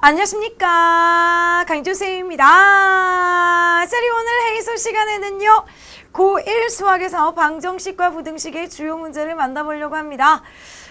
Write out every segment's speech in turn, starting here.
안녕하십니까, 강주쌤입니다. 자, 오늘 해설 시간에는요, 고1 수학에서 방정식과 부등식의 주요 문제를 만나보려고 합니다.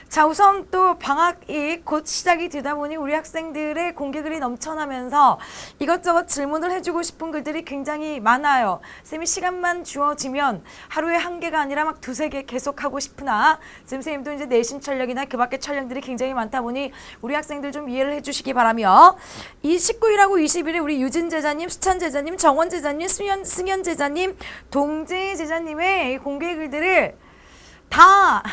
자, 우선 또 방학이 곧 시작이 되다 보니 우리 학생들의 공개글이 넘쳐나면서 이것저것 질문을 해주고 싶은 글들이 굉장히 많아요. 쌤이 시간만 주어지면 하루에 한 개가 아니라 막 두세 개 계속 하고 싶으나 지금 쌤도 이제 내신 촬영이나 그 밖에 촬영들이 굉장히 많다 보니 우리 학생들 좀 이해를 해주시기 바라며, 이 19일하고 20일에 우리 유진 제자님, 수찬 제자님, 정원 제자님, 승현 제자님, 동재 제자님의 공개글들을 다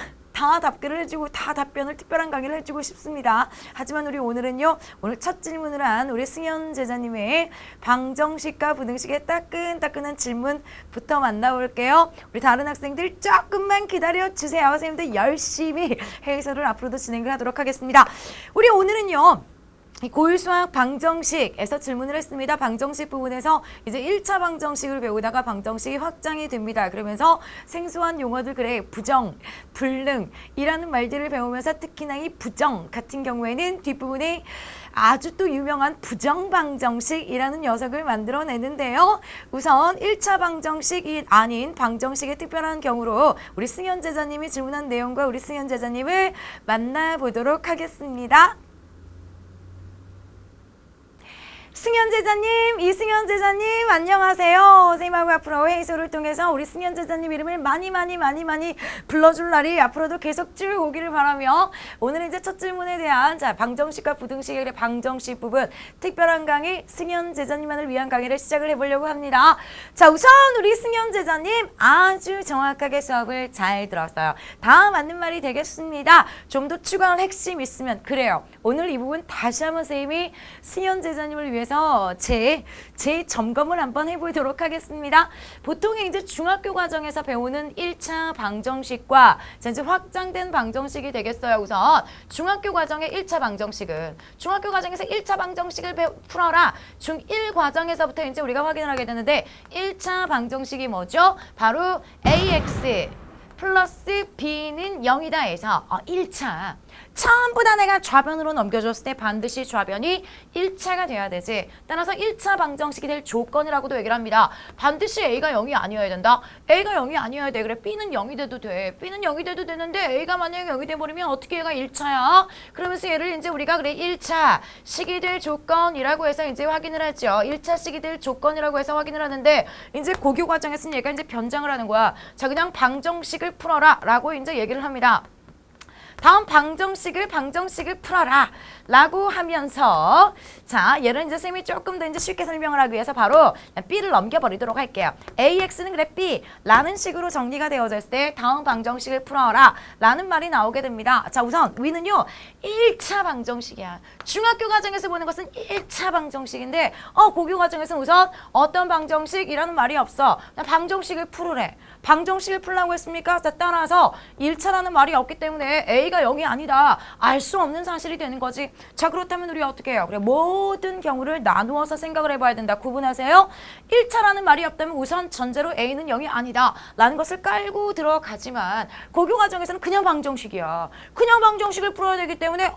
답글을 해주고 다 답변을 특별한 강의를 해주고 싶습니다. 하지만 우리 오늘은요, 오늘 첫 질문을 한 우리 승현 제자님의 방정식과 부등식의 따끈따끈한 질문부터 만나볼게요. 우리 다른 학생들 조금만 기다려주세요. 선생님들 열심히 해설을 앞으로도 진행을 하도록 하겠습니다. 우리 오늘은요, 고1 수학 방정식에서 질문을 했습니다. 방정식 부분에서 이제 1차 방정식을 배우다가 방정식이 확장이 됩니다. 그러면서 생소한 용어들, 그래, 부정, 불능이라는 말들을 배우면서 특히나 이 부정 같은 경우에는 뒷부분에 아주 또 유명한 부정방정식이라는 녀석을 만들어내는데요. 우선 1차 방정식이 아닌 방정식의 특별한 경우로 우리 승현 제자님이 질문한 내용과 우리 승현 제자님을 만나보도록 하겠습니다. 승현 제자님, 이승현 제자님, 안녕하세요. 선생님하고 앞으로 해설을 통해서 우리 승현 제자님 이름을 많이 불러줄 날이 앞으로도 계속 쭉 오기를 바라며, 오늘 이제 첫 질문에 대한 방정식과 부등식의 방정식 부분 특별한 강의 승현 제자님만을 위한 강의를 시작을 해보려고 합니다. 자, 우선 우리 승현 제자님 아주 정확하게 수업을 잘 들었어요. 다 맞는 말이 되겠습니다. 좀 더 추가할 핵심 있으면, 그래요, 오늘 이 부분 다시 한번 선생님이 승현 제자님을 위해서 제 점검을 한번 해보도록 하겠습니다. 보통 이제 중학교 과정에서 배우는 1차 방정식과 이제 확장된 방정식이 되겠어요. 우선 중학교 과정의 1차 방정식은, 중학교 과정에서 1차 방정식을 풀어라. 중1 과정에서부터 이제 우리가 확인을 하게 되는데, 1차 방정식이 뭐죠? 바로 ax 플러스 b는 0이다 해서 1차 전부 다 내가 좌변으로 넘겨줬을 때 반드시 좌변이 1차가 돼야 되지. 따라서 1차 방정식이 될 조건이라고도 얘기를 합니다. 반드시 A가 0이 아니어야 된다. A가 0이 아니어야 돼. 그래, B는 0이 돼도 돼. B는 0이 돼도 되는데 A가 만약에 0이 돼버리면 어떻게 얘가 1차야? 그러면서 얘를 이제 우리가 그래 1차 식이 될 조건이라고 해서 이제 확인을 하죠. 1차 식이 될 조건이라고 해서 확인을 하는데, 이제 고교 과정에서는 얘가 이제 변장을 하는 거야. 자, 그냥 방정식을 풀어라 라고 이제 얘기를 합니다. 다음 방정식을 풀어라 라고 하면서, 자, 얘를 이제 쌤이 조금 더 이제 쉽게 설명을 하기 위해서 바로 B를 넘겨버리도록 할게요. AX는 그래 B 라는 식으로 정리가 되어져 있을 때 다음 방정식을 풀어라 라는 말이 나오게 됩니다. 자, 우선 위는요 1차 방정식이야. 중학교 과정에서 보는 것은 1차 방정식인데, 고교 과정에서는 우선 어떤 방정식이라는 말이 없어. 그냥 방정식을 풀으래. 방정식을 풀라고 했습니까? 자, 따라서 1차라는 말이 없기 때문에 A가 0이 아니다. 알 수 없는 사실이 되는 거지. 자, 그렇다면 우리 어떻게 해요? 그래, 모든 경우를 나누어서 생각을 해봐야 된다. 구분하세요. 1차라는 말이 없다면 우선 전제로 A는 0이 아니다 라는 것을 깔고 들어가지만, 고교 과정에서는 그냥 방정식이야. 그냥 방정식을 풀어야 되기 때문에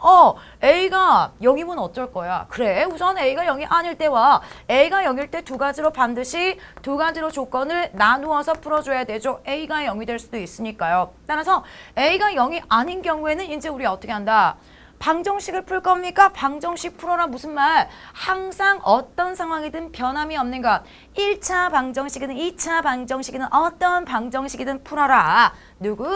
A가 0이면 어쩔 거야? 그래, 우선 A가 0이 아닐 때와 A가 0일 때 두 가지로 반드시 두 가지로 조건을 나누어서 풀어줘야 되죠. A가 0이 될 수도 있으니까요. 따라서 A가 0이 아닌 경우에는 이제 우리 어떻게 한다? 방정식을 풀 겁니까? 방정식 풀어라 무슨 말? 항상 어떤 상황이든 변함이 없는 것. 1차 방정식이든 2차 방정식이든 어떤 방정식이든 풀어라. 누구?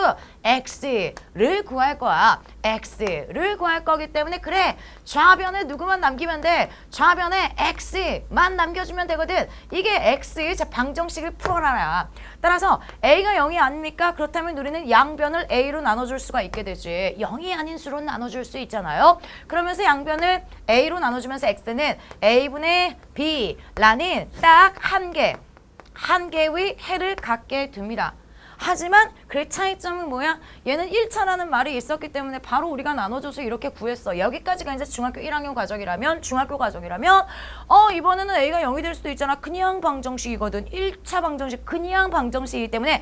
X를 구할 거야. X를 구할 거기 때문에, 그래, 좌변에 누구만 남기면 돼. 좌변에 X만 남겨주면 되거든. 이게 X, 자, 방정식을 풀어라. 따라서 A가 0이 아닙니까? 그렇다면 우리는 양변을 A로 나눠줄 수가 있게 되지. 0이 아닌 수로 나눠줄 수 있잖아요. 그러면서 양변을 A로 나눠주면서 X는 A분의 B라는 딱 한 개의 해를 갖게 됩니다. 하지만 그 차이점은 뭐야? 얘는 1차라는 말이 있었기 때문에 바로 우리가 나눠줘서 이렇게 구했어. 여기까지가 이제 중학교 1학년 과정이라면 이번에는 A가 0이 될 수도 있잖아. 그냥 방정식이거든. 1차 방정식 그냥 방정식이기 때문에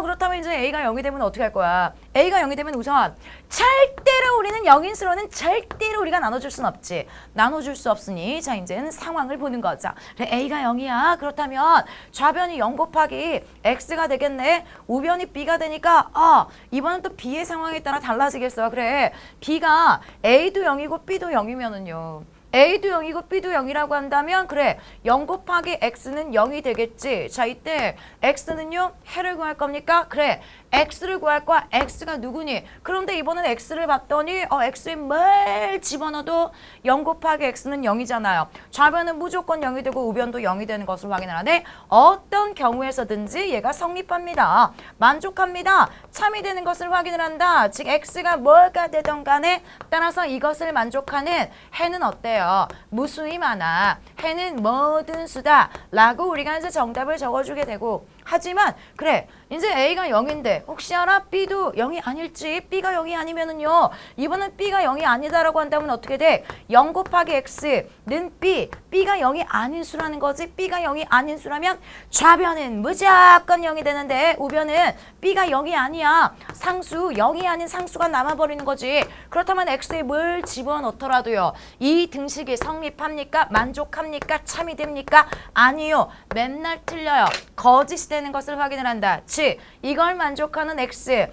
그렇다면 이제 A가 0이 되면 어떻게 할 거야? A가 0이 되면 우선 절대로 우리는 0인수로는 절대로 우리가 나눠줄 순 없지. 나눠줄 수 없으니 자 이제는 상황을 보는 거죠. 그래, A가 0이야. 그렇다면 좌변이 0 곱하기 X가 되겠네. 우변이 B가 되니까 이번엔 또 B의 상황에 따라 달라지겠어. 그래, B가 A도 0이고 B도 0이면은요. A도 0이고 B도 0이라고 한다면 그래 0 곱하기 X는 0이 되겠지. 자 이때 X는요 해를 구할 겁니까? 그래 X를 구할 거야. X가 누구니? 그런데 이번엔 X를 봤더니 X에 뭘 집어넣어도 0 곱하기 X는 0이잖아요. 좌변은 무조건 0이 되고 우변도 0이 되는 것을 확인을 하네. 어떤 경우에서든지 얘가 성립합니다. 만족합니다. 참이 되는 것을 확인을 한다. 즉 X가 뭐가 되던 간에 따라서 이것을 만족하는 해는 어때요? 무수히 많아. 해는 뭐든 수다 라고 우리가 이제 정답을 적어주게 되고, 하지만 그래 이제 A가 0인데 혹시 알아? B도 0이 아닐지. B가 0이 아니면은요 이번엔 B가 0이 아니다라고 한다면 어떻게 돼? 0 곱하기 X는 B가 0이 아닌 수라는 거지. B가 0이 아닌 수라면 좌변은 무조건 0이 되는데 우변은 B가 0이 아니야. 상수 0이 아닌 상수가 남아버리는 거지. 그렇다면 X에 뭘 집어넣더라도요 이 등식이 성립합니까? 만족합니까? 참이 됩니까? 아니요. 맨날 틀려요. 거짓이 되는 것을 확인을 한다. 즉 이걸 만족하는 X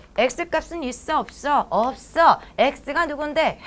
값은 있어 없어? 없어. X가 누군데?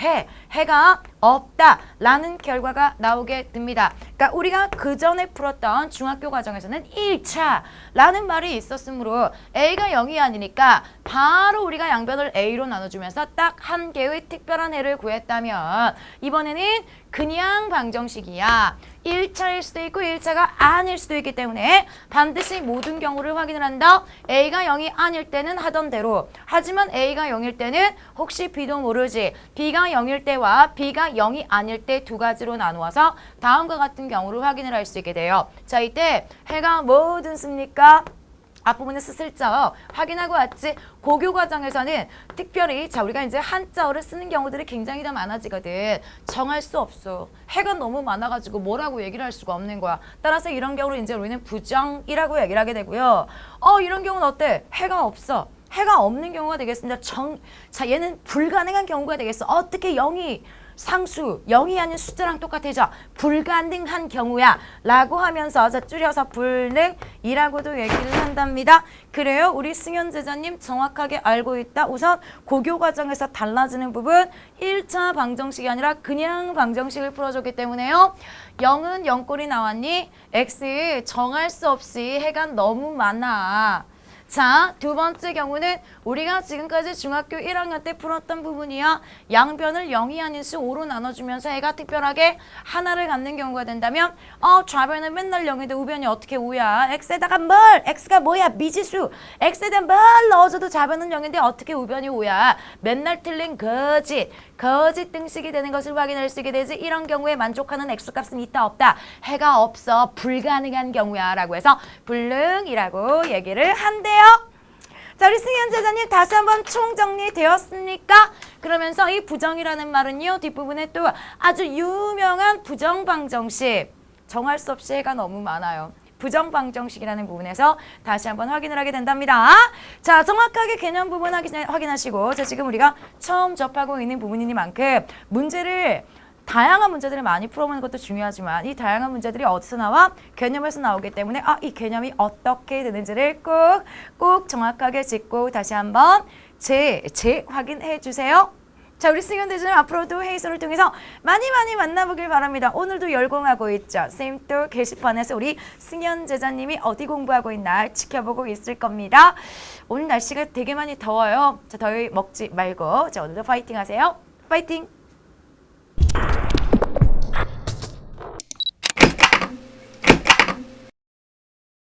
해가 없다 라는 결과가 나오게 됩니다. 그러니까 우리가 그 전에 풀었던 중학교 과정에서는 1차 라는 말이 있었으므로 A가 0이 아니니까 바로 우리가 양변을 A로 나눠주면서 딱 한 개의 특별한 해를 구했다면 이번에는 그냥 방정식이야. 1차일 수도 있고 1차가 아닐 수도 있기 때문에 반드시 모든 경우를 확인을 한다. A가 0이 아닐 때는 하던 대로, 하지만 A가 0일 때는 혹시 B도 모르지. B가 0일 때와 B가 0이 아닐 때 두 가지로 나누어서 다음과 같은 경우를 확인을 할 수 있게 돼요. 자 이때 해가 뭐든 씁니까? 앞부분에서 슬쩍 확인하고 왔지. 고교 과정에서는 특별히 우리가 이제 한자어를 쓰는 경우들이 굉장히 더 많아지거든. 정할 수 없어. 해가 너무 많아가지고 뭐라고 얘기를 할 수가 없는 거야. 따라서 이런 경우를 이제 우리는 부정이라고 얘기를 하게 되고요. 이런 경우는 어때? 해가 없어. 해가 없는 경우가 되겠습니다. 자 얘는 불가능한 경우가 되겠어. 어떻게 0이 상수 0이 아닌 숫자랑 똑같아져. 불가능한 경우야 라고 하면서 줄여서 불능이라고도 얘기를 한답니다. 그래요. 우리 승현 제자님 정확하게 알고 있다. 우선 고교 과정에서 달라지는 부분 1차 방정식이 아니라 그냥 방정식을 풀어줬기 때문에요. 0은 0꼴이 나왔니? X 정할 수 없이 해가 너무 많아. 자, 두 번째 경우는 우리가 지금까지 중학교 1학년 때 풀었던 부분이야. 양변을 0이 아닌 수 5로 나눠주면서 해가 특별하게 하나를 갖는 경우가 된다면 좌변은 맨날 0인데 우변이 어떻게 5야? X에다가 X가 뭐야? 미지수. X에다 뭘 넣어줘도 좌변은 0인데 어떻게 우변이 5야? 맨날 틀린 거짓 등식이 되는 것을 확인할 수 있게 되지. 이런 경우에 만족하는 X값은 있다 없다? 해가 없어. 불가능한 경우야 라고 해서 불능이라고 얘기를 한대요. 자, 우리 승현 제자님 다시 한번 총정리 되었습니까? 그러면서 이 부정이라는 말은요 뒷부분에 또 아주 유명한 부정방정식, 정할 수 없이 해가 너무 많아요. 부정방정식이라는 부분에서 다시 한번 확인을 하게 된답니다. 자, 정확하게 개념 부분 확인하시고, 자, 지금 우리가 처음 접하고 있는 부분이니만큼 다양한 문제들을 많이 풀어보는 것도 중요하지만 이 다양한 문제들이 어디서 나와? 개념에서 나오기 때문에 이 개념이 어떻게 되는지를 꼭 정확하게 짚고 다시 한번 확인해 주세요. 자, 우리 승현 대전은 앞으로도 회의소를 통해서 많이 만나보길 바랍니다. 오늘도 열공하고 있죠. 선생님 또 게시판에서 우리 승현 제자님이 어디 공부하고 있나 지켜보고 있을 겁니다. 오늘 날씨가 되게 많이 더워요. 자, 더위 먹지 말고 자, 오늘도 파이팅 하세요. 파이팅!